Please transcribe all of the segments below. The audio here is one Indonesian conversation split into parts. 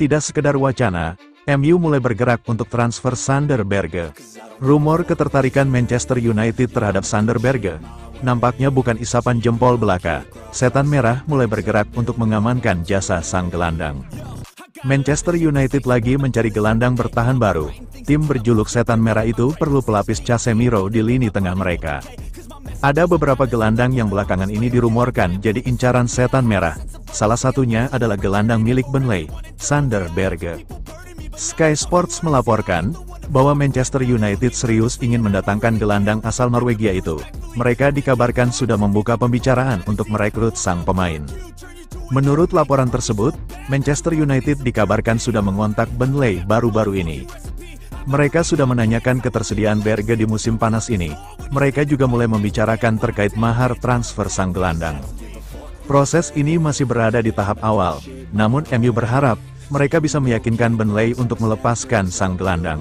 Tidak sekedar wacana, MU mulai bergerak untuk transfer Sander Berge. Rumor ketertarikan Manchester United terhadap Sander Berge nampaknya bukan isapan jempol belaka. Setan Merah mulai bergerak untuk mengamankan jasa sang gelandang. Manchester United lagi mencari gelandang bertahan baru. Tim berjuluk Setan Merah itu perlu pelapis Casemiro di lini tengah mereka. Ada beberapa gelandang yang belakangan ini dirumorkan jadi incaran Setan Merah. Salah satunya adalah gelandang milik Burnley, Sander Berge. Sky Sports melaporkan bahwa Manchester United serius ingin mendatangkan gelandang asal Norwegia itu. Mereka dikabarkan sudah membuka pembicaraan untuk merekrut sang pemain. Menurut laporan tersebut, Manchester United dikabarkan sudah mengontak Burnley baru-baru ini. Mereka sudah menanyakan ketersediaan Berge di musim panas ini. Mereka juga mulai membicarakan terkait mahar transfer sang gelandang. Proses ini masih berada di tahap awal, namun MU berharap mereka bisa meyakinkan Burnley untuk melepaskan sang gelandang.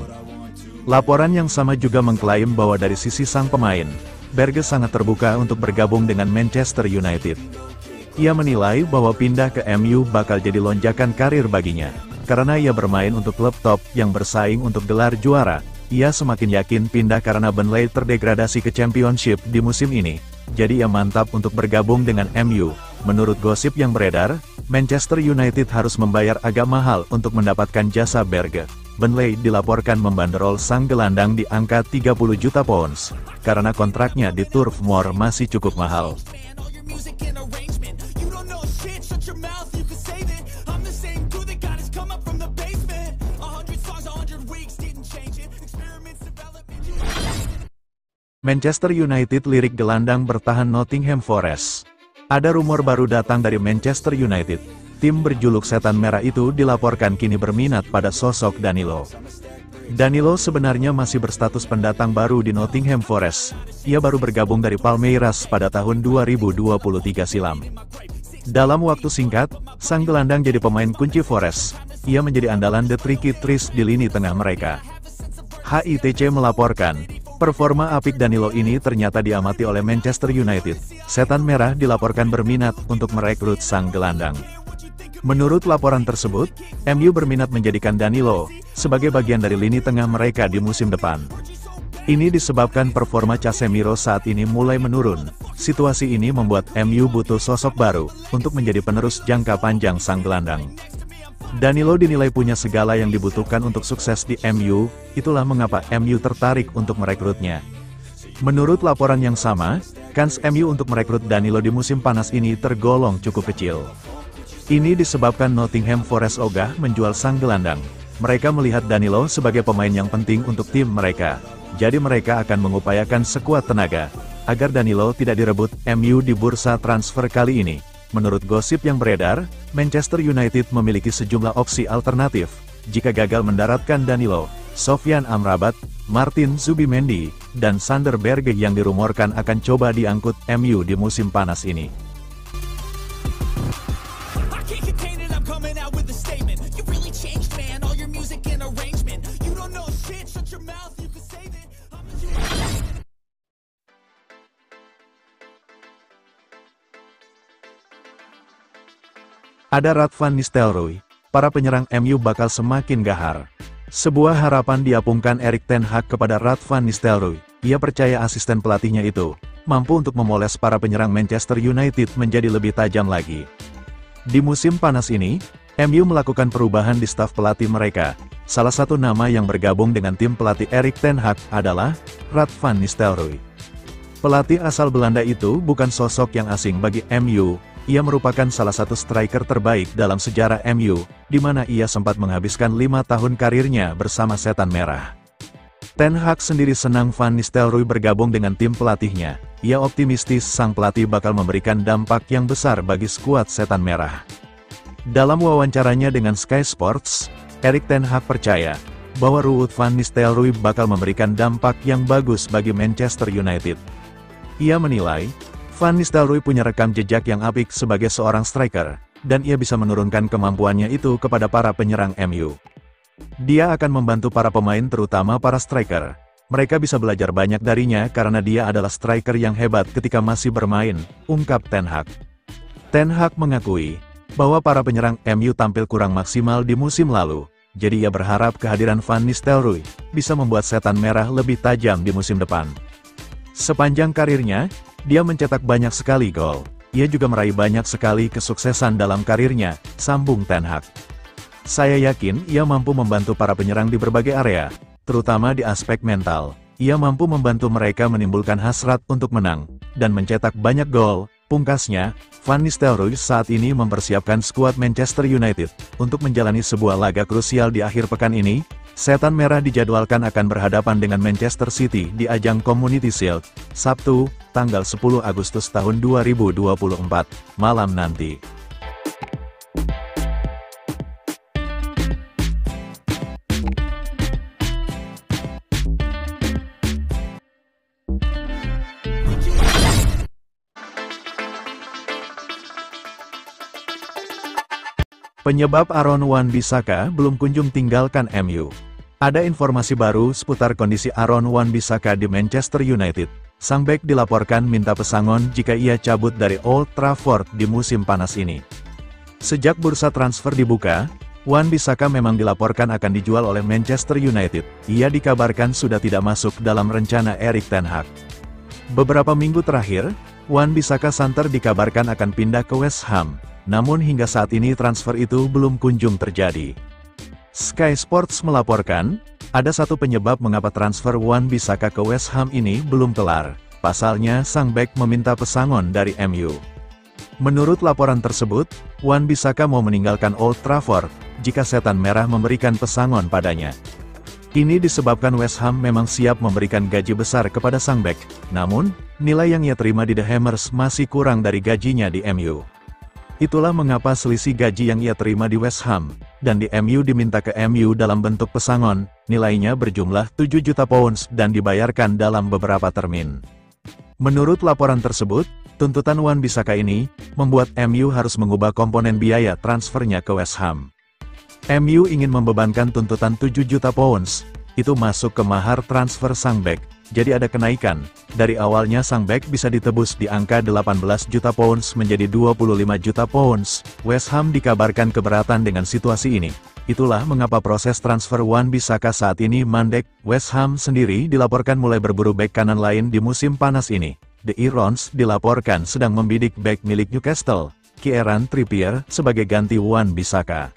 Laporan yang sama juga mengklaim bahwa dari sisi sang pemain, Berge sangat terbuka untuk bergabung dengan Manchester United. Ia menilai bahwa pindah ke MU bakal jadi lonjakan karir baginya. Karena ia bermain untuk klub top yang bersaing untuk gelar juara, ia semakin yakin pindah karena Burnley terdegradasi ke Championship di musim ini. Jadi ia mantap untuk bergabung dengan MU. Menurut gosip yang beredar, Manchester United harus membayar agak mahal untuk mendapatkan jasa Berge. Burnley dilaporkan membanderol sang gelandang di angka 30 juta pounds, karena kontraknya di Turf Moor masih cukup mahal. Manchester United lirik gelandang bertahan Nottingham Forest. Ada rumor baru datang dari Manchester United. Tim berjuluk Setan Merah itu dilaporkan kini berminat pada sosok Danilo. Danilo sebenarnya masih berstatus pendatang baru di Nottingham Forest. Ia baru bergabung dari Palmeiras pada tahun 2023 silam. Dalam waktu singkat, sang gelandang jadi pemain kunci Forest. Ia menjadi andalan The Tricky Trees di lini tengah mereka. HITC melaporkan, performa apik Danilo ini ternyata diamati oleh Manchester United. Setan Merah dilaporkan berminat untuk merekrut sang gelandang. Menurut laporan tersebut, MU berminat menjadikan Danilo sebagai bagian dari lini tengah mereka di musim depan. Ini disebabkan performa Casemiro saat ini mulai menurun. Situasi ini membuat MU butuh sosok baru untuk menjadi penerus jangka panjang sang gelandang. Danilo dinilai punya segala yang dibutuhkan untuk sukses di MU, itulah mengapa MU tertarik untuk merekrutnya. Menurut laporan yang sama, kans MU untuk merekrut Danilo di musim panas ini tergolong cukup kecil. Ini disebabkan Nottingham Forest ogah menjual sang gelandang. Mereka melihat Danilo sebagai pemain yang penting untuk tim mereka. Jadi mereka akan mengupayakan sekuat tenaga agar Danilo tidak direbut MU di bursa transfer kali ini. Menurut gosip yang beredar, Manchester United memiliki sejumlah opsi alternatif jika gagal mendaratkan Danilo. Sofyan Amrabat, Martin Zubimendi, dan Sander Berge yang dirumorkan akan coba diangkut MU di musim panas ini. Ada Ruud van Nistelrooy, para penyerang MU bakal semakin gahar. Sebuah harapan diapungkan Erik ten Hag kepada Ruud van Nistelrooy. Ia percaya asisten pelatihnya itu mampu untuk memoles para penyerang Manchester United menjadi lebih tajam lagi. Di musim panas ini, MU melakukan perubahan di staf pelatih mereka. Salah satu nama yang bergabung dengan tim pelatih Erik ten Hag adalah Ruud van Nistelrooy. Pelatih asal Belanda itu bukan sosok yang asing bagi MU. Ia merupakan salah satu striker terbaik dalam sejarah MU, di mana ia sempat menghabiskan 5 tahun karirnya bersama Setan Merah. Ten Hag sendiri senang Van Nistelrooy bergabung dengan tim pelatihnya. Ia optimistis sang pelatih bakal memberikan dampak yang besar bagi skuad Setan Merah. Dalam wawancaranya dengan Sky Sports, Erik ten Hag percaya bahwa Ruud van Nistelrooy bakal memberikan dampak yang bagus bagi Manchester United. Ia menilai, Van Nistelrooy punya rekam jejak yang apik sebagai seorang striker, dan ia bisa menurunkan kemampuannya itu kepada para penyerang MU. Dia akan membantu para pemain terutama para striker. Mereka bisa belajar banyak darinya karena dia adalah striker yang hebat ketika masih bermain, ungkap Ten Hag. Ten Hag mengakui, bahwa para penyerang MU tampil kurang maksimal di musim lalu, jadi ia berharap kehadiran Van Nistelrooy bisa membuat setan merah lebih tajam di musim depan. Sepanjang karirnya, dia mencetak banyak sekali gol. Ia juga meraih banyak sekali kesuksesan dalam karirnya, sambung Ten Hag. Saya yakin ia mampu membantu para penyerang di berbagai area, terutama di aspek mental. Ia mampu membantu mereka menimbulkan hasrat untuk menang, dan mencetak banyak gol. Pungkasnya, Van Nistelrooy saat ini mempersiapkan skuad Manchester United untuk menjalani sebuah laga krusial di akhir pekan ini. Setan Merah dijadwalkan akan berhadapan dengan Manchester City di ajang Community Shield, Sabtu, tanggal 10 Agustus tahun 2024, malam nanti. Penyebab Aaron Wan-Bissaka belum kunjung tinggalkan MU. Ada informasi baru seputar kondisi Aaron Wan-Bissaka di Manchester United. Sang bek dilaporkan minta pesangon jika ia cabut dari Old Trafford di musim panas ini. Sejak bursa transfer dibuka, Wan-Bissaka memang dilaporkan akan dijual oleh Manchester United. Ia dikabarkan sudah tidak masuk dalam rencana Erik ten Hag. Beberapa minggu terakhir, Wan-Bissaka santer dikabarkan akan pindah ke West Ham. Namun hingga saat ini transfer itu belum kunjung terjadi. Sky Sports melaporkan, ada satu penyebab mengapa transfer Wan-Bissaka ke West Ham ini belum kelar. Pasalnya sang bek meminta pesangon dari MU. Menurut laporan tersebut, Wan-Bissaka mau meninggalkan Old Trafford jika setan merah memberikan pesangon padanya. Ini disebabkan West Ham memang siap memberikan gaji besar kepada sang bek, namun, nilai yang ia terima di The Hammers masih kurang dari gajinya di MU. Itulah mengapa selisih gaji yang ia terima di West Ham, dan di MU diminta ke MU dalam bentuk pesangon, nilainya berjumlah 7 juta pounds dan dibayarkan dalam beberapa termin. Menurut laporan tersebut, tuntutan Wan-Bissaka ini, membuat MU harus mengubah komponen biaya transfernya ke West Ham. MU ingin membebankan tuntutan 7 juta pounds, itu masuk ke mahar transfer sang bek. Jadi ada kenaikan, dari awalnya sang bek bisa ditebus di angka 18 juta pounds menjadi 25 juta pounds. West Ham dikabarkan keberatan dengan situasi ini. Itulah mengapa proses transfer Wan-Bissaka saat ini mandek. West Ham sendiri dilaporkan mulai berburu bek kanan lain di musim panas ini. The Irons dilaporkan sedang membidik bek milik Newcastle, Kieran Trippier, sebagai ganti Wan-Bissaka.